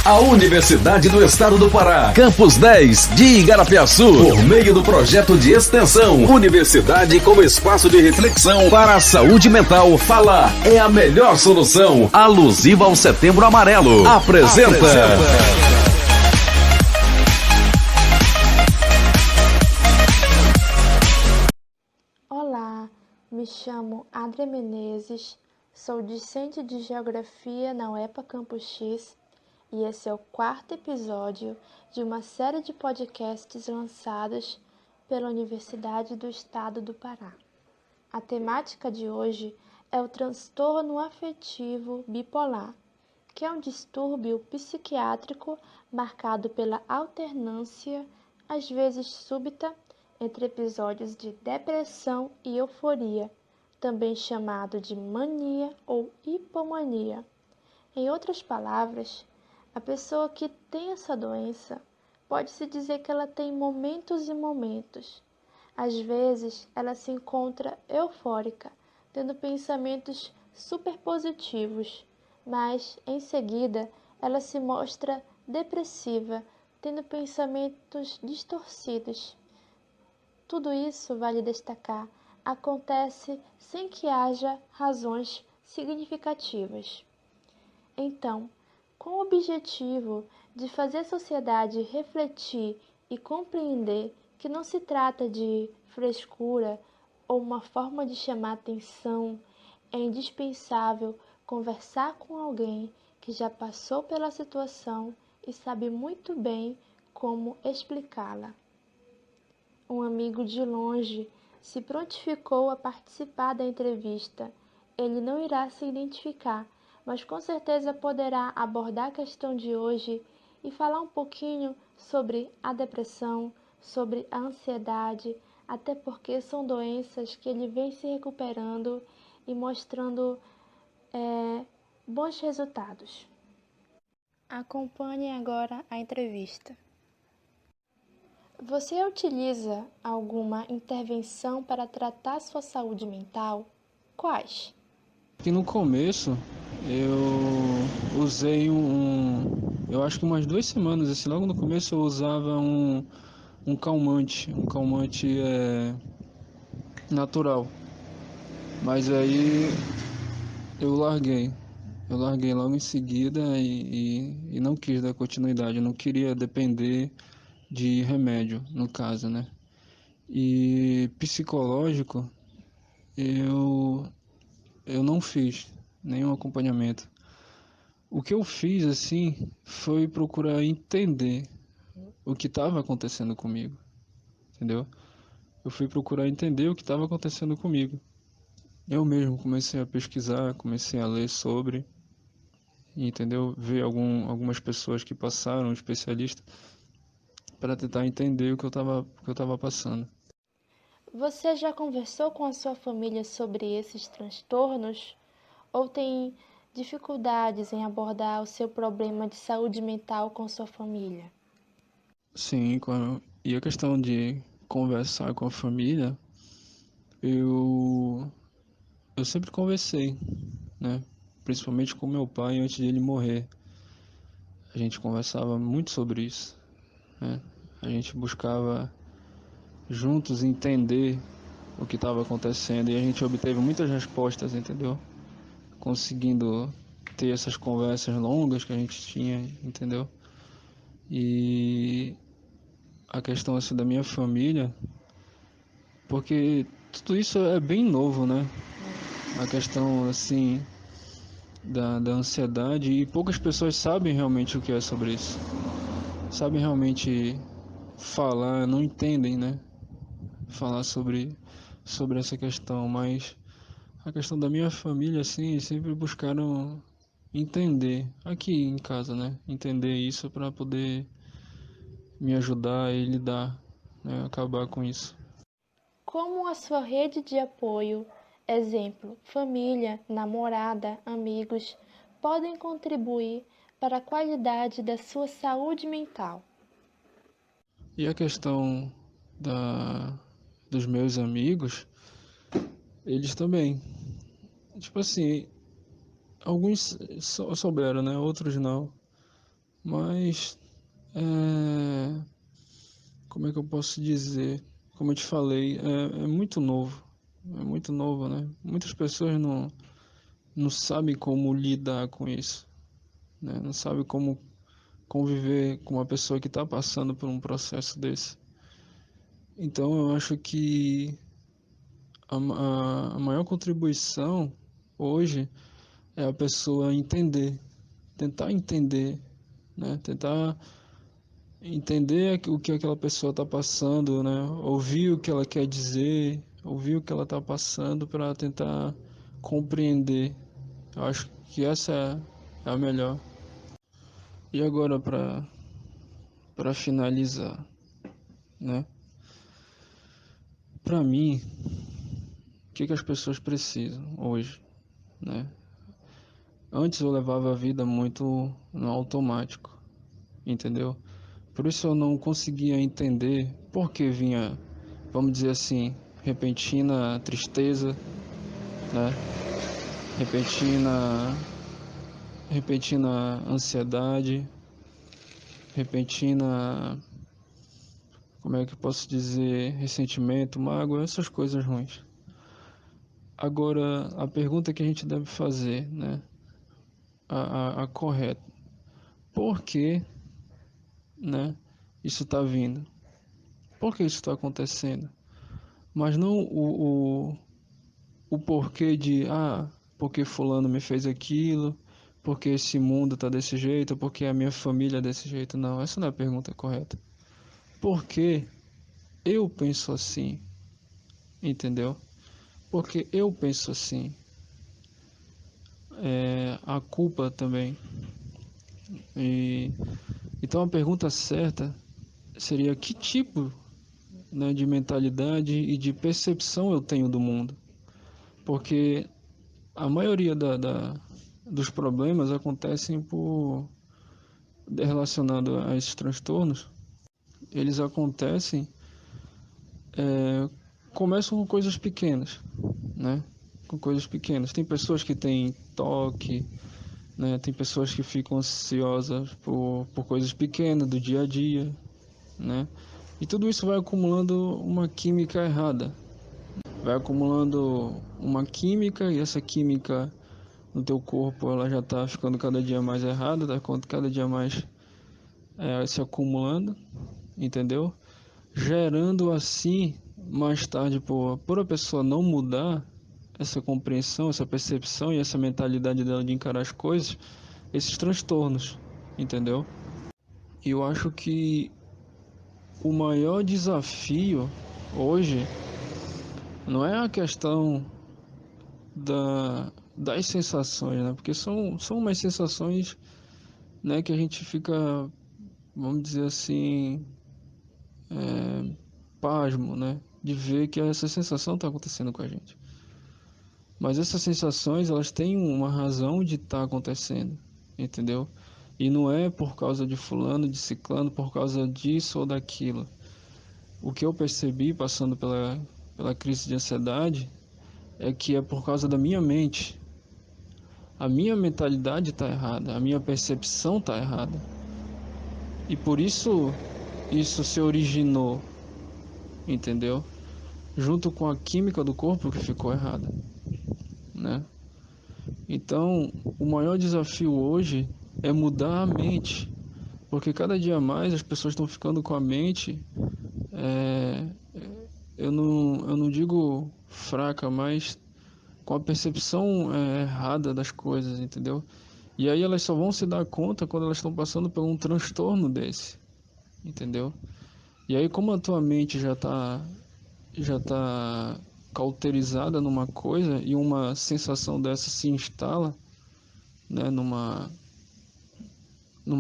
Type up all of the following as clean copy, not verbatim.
A Universidade do Estado do Pará, Campus 10 de Igarapiaçu, por meio do projeto de extensão Universidade como espaço de reflexão para a saúde mental, Falar é a melhor solução, alusiva ao Setembro Amarelo. Apresenta. Olá, me chamo Adria Menezes, sou discente de Geografia na UEPA Campus X e esse é o quarto episódio de uma série de podcasts lançados pela Universidade do Estado do Pará. A temática de hoje é o transtorno afetivo bipolar, que é um distúrbio psiquiátrico marcado pela alternância, às vezes súbita, entre episódios de depressão e euforia, também chamado de mania ou hipomania. Em outras palavras, a pessoa que tem essa doença pode-se dizer que ela tem momentos e momentos. Às vezes, ela se encontra eufórica, tendo pensamentos superpositivos, mas, em seguida, ela se mostra depressiva, tendo pensamentos distorcidos. Tudo isso, vale destacar, acontece sem que haja razões significativas. Então, com o objetivo de fazer a sociedade refletir e compreender que não se trata de frescura ou uma forma de chamar atenção, é indispensável conversar com alguém que já passou pela situação e sabe muito bem como explicá-la. Um amigo de longe se prontificou a participar da entrevista. Ele não irá se identificar, mas com certeza poderá abordar a questão de hoje e falar um pouquinho sobre a depressão, sobre a ansiedade, até porque são doenças que ele vem se recuperando e mostrando bons resultados. Acompanhe agora a entrevista. Você utiliza alguma intervenção para tratar sua saúde mental? Quais? Aqui no começo eu usei eu acho que umas 2 semanas, assim, logo no começo eu usava um calmante, natural, mas aí eu larguei logo em seguida e não quis dar continuidade, eu não queria depender de remédio, no caso, né? E psicológico, eu não fiz nenhum acompanhamento. O que eu fiz, assim, foi procurar entender o que estava acontecendo comigo, entendeu? Eu fui procurar entender o que estava acontecendo comigo. Eu mesmo comecei a pesquisar, comecei a ler sobre, entendeu? Ver algumas pessoas que passaram, especialistas, para tentar entender o que eu tava passando. Você já conversou com a sua família sobre esses transtornos? Ou tem dificuldades em abordar o seu problema de saúde mental com sua família? Sim, e a questão de conversar com a família, eu sempre conversei, né? Principalmente com meu pai antes de ele morrer. A gente conversava muito sobre isso, né? A gente buscava juntos entender o que estava acontecendo e a gente obteve muitas respostas, entendeu? Conseguindo ter essas conversas longas que a gente tinha, entendeu? E a questão assim da minha família, porque tudo isso é bem novo, né? A questão assim da ansiedade, e poucas pessoas sabem realmente o que é sobre isso. Sabem realmente falar, não entendem, né? Falar sobre essa questão, mas a questão da minha família, assim, sempre buscaram entender, aqui em casa, né? Entender isso para poder me ajudar e lidar, né? Acabar com isso. Como a sua rede de apoio, exemplo, família, namorada, amigos, podem contribuir para a qualidade da sua saúde mental? E a questão dos meus amigos, eles também. Tipo assim, alguns souberam, né? Outros não. Mas, como é que eu posso dizer? Como eu te falei, é muito novo. É muito novo, né? Muitas pessoas não sabem como lidar com isso, né? Não sabem como conviver com uma pessoa que está passando por um processo desse. Então, eu acho que a maior contribuição hoje é a pessoa entender, tentar entender, né? Tentar entender o que aquela pessoa está passando, né? Ouvir o que ela quer dizer, ouvir o que ela está passando para tentar compreender. Eu acho que essa é a melhor. E agora para finalizar, né? Para mim, o que as pessoas precisam hoje, né? Antes eu levava a vida muito no automático, entendeu? Por isso eu não conseguia entender por que vinha, vamos dizer assim, repentina tristeza, né? Repentina ansiedade, repentina, como é que eu posso dizer, ressentimento, mágoa, essas coisas ruins. Agora, a pergunta que a gente deve fazer, né? A correta. Por que, né? Isso está vindo? Por que isso está acontecendo? Mas não o porquê de, porque fulano me fez aquilo, porque esse mundo tá desse jeito, porque a minha família é desse jeito. Não, essa não é a pergunta correta. Por que eu penso assim? Entendeu? Porque eu penso assim. A culpa também. E, então a pergunta certa seria que tipo, né, de mentalidade e de percepção eu tenho do mundo. Porque a maioria dos problemas acontecem relacionado a esses transtornos. Eles acontecem, começam com coisas pequenas, né? Com coisas pequenas. Tem pessoas que têm toque, né? Tem pessoas que ficam ansiosas por coisas pequenas do dia a dia, né? E tudo isso vai acumulando uma química errada. Vai acumulando uma química e essa química no teu corpo ela já está ficando cada dia mais errada, está cada dia mais se acumulando, entendeu? Gerando assim, mais tarde, por a pessoa não mudar essa compreensão, essa percepção e essa mentalidade dela de encarar as coisas, esses transtornos, entendeu? E eu acho que o maior desafio hoje não é a questão das sensações, né? Porque são umas sensações, né, que a gente fica, vamos dizer assim, pasmo, né? De ver que essa sensação está acontecendo com a gente. Mas essas sensações, elas têm uma razão de estar acontecendo, entendeu? E não é por causa de fulano, de ciclano, por causa disso ou daquilo. O que eu percebi passando pela crise de ansiedade é que é por causa da minha mente. A minha mentalidade está errada, a minha percepção está errada. E por isso se originou, entendeu? Junto com a química do corpo que ficou errada, né? Então, o maior desafio hoje é mudar a mente, porque cada dia mais as pessoas estão ficando com a mente, é, eu não digo fraca, mas com a percepção errada das coisas, entendeu? E aí elas só vão se dar conta quando elas estão passando por um transtorno desse, entendeu? E aí como a tua mente já tá cauterizada numa coisa e uma sensação dessa se instala, né, numa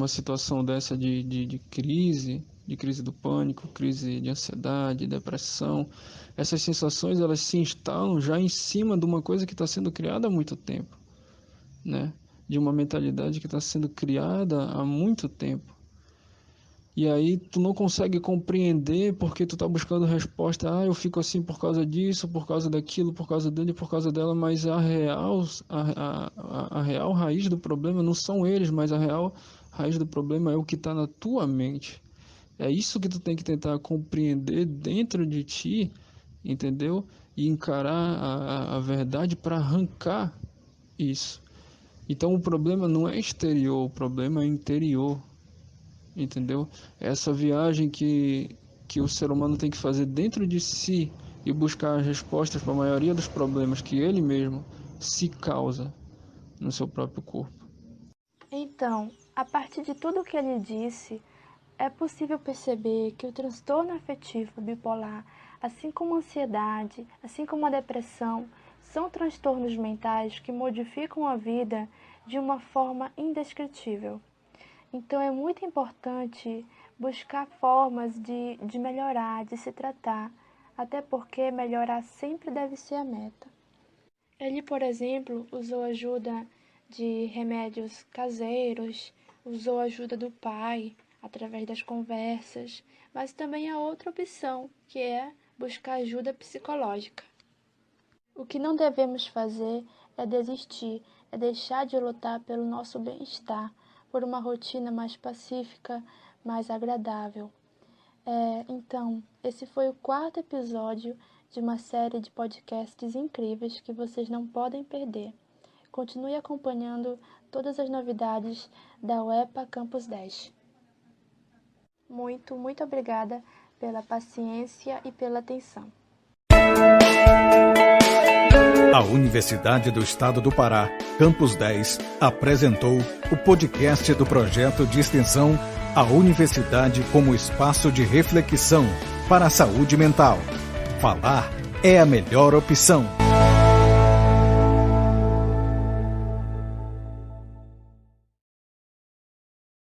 situação dessa de crise do pânico, crise de ansiedade, depressão, essas sensações elas se instalam já em cima de uma coisa que está sendo criada há muito tempo, né? De uma mentalidade que está sendo criada há muito tempo. E aí tu não consegue compreender porque tu tá buscando resposta, eu fico assim por causa disso, por causa daquilo, por causa dele, por causa dela, mas a real raiz do problema não são eles, mas a real A raiz do problema é o que está na tua mente. É isso que tu tem que tentar compreender dentro de ti, entendeu? E encarar a verdade para arrancar isso. Então o problema não é exterior, o problema é interior, entendeu? Essa viagem que o ser humano tem que fazer dentro de si e buscar as respostas para a maioria dos problemas que ele mesmo se causa no seu próprio corpo. Então, a partir de tudo que ele disse, é possível perceber que o transtorno afetivo bipolar, assim como a ansiedade, assim como a depressão, são transtornos mentais que modificam a vida de uma forma indescritível. Então é muito importante buscar formas de melhorar, de se tratar, até porque melhorar sempre deve ser a meta. Ele, por exemplo, usou ajuda de remédios caseiros, usou a ajuda do pai, através das conversas, mas também há outra opção, que é buscar ajuda psicológica. O que não devemos fazer é desistir, é deixar de lutar pelo nosso bem-estar, por uma rotina mais pacífica, mais agradável. Então, esse foi o 4º episódio de uma série de podcasts incríveis que vocês não podem perder. Continue acompanhando todas as novidades da UEPA Campus 10. Muito obrigada pela paciência e pela atenção. A Universidade do Estado do Pará, Campus 10, apresentou o podcast do projeto de extensão A Universidade como Espaço de Reflexão para a Saúde Mental. Falar é a melhor opção.